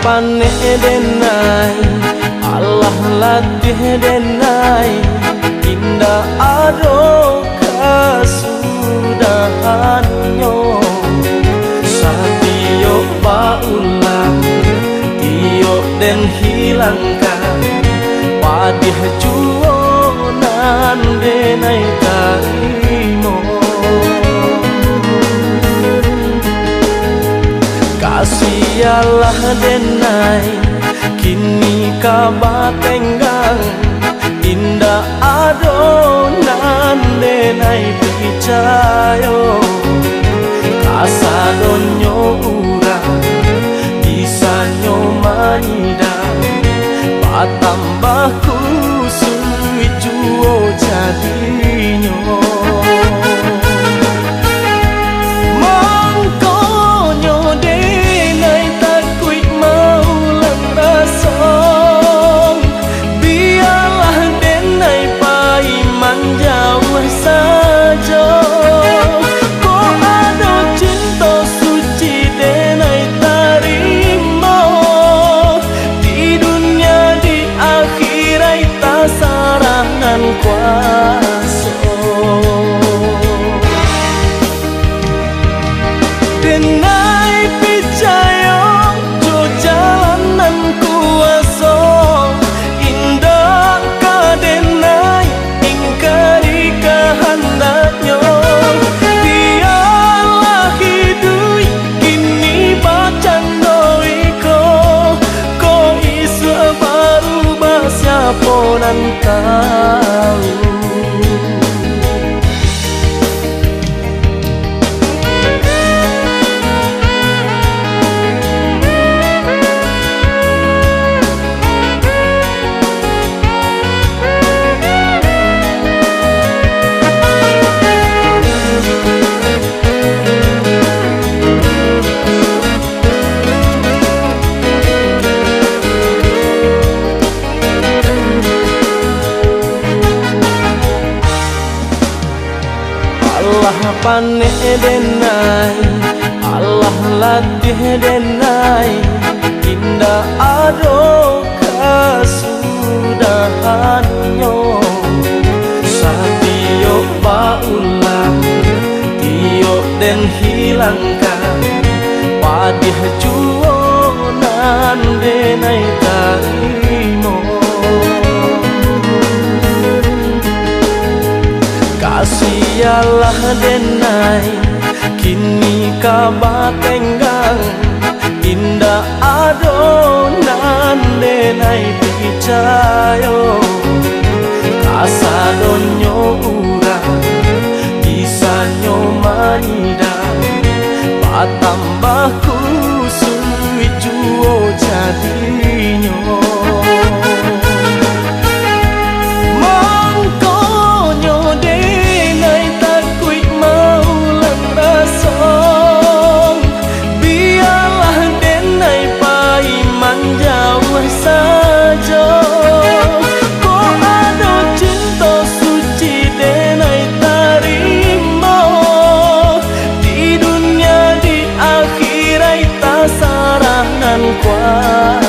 pane denai Allah latih denai indah ado kasudahannya satio paulang tio den hilangkan padih juonan denai tarimo kasialah denai kini kabatenggang indah adonan denai percayo kasadonyo urang bisanyo manidang patambah kusui juo jadinyo mangkonyo denai takui mau lang rasong biarlah denai paiman jauh saja ko ada cinta suci denai tarimo di dunia di akhirat tak sarangan kuasa denai percaya jo jalanan kuasa indah ka denai ingkari kehendaknya biarlah hidup kini bacan doiko ko isu baru siapa nan tahu. Allah pane denai Allah latih denai indah ado kasudahannya satio paulang tio den hilangkan padih juonan denai tarimo kasialah denai kini kabatenggang indah adonan denai percayo kasadonyo urang bisanyo manidang patambah kusui juo jadinyo mangkonyo denai takui mau lang rasong biarlah denai paiman jauh saja ko ada cinta suci denai tarimo di dunia di akhirat tak sarangan kuasa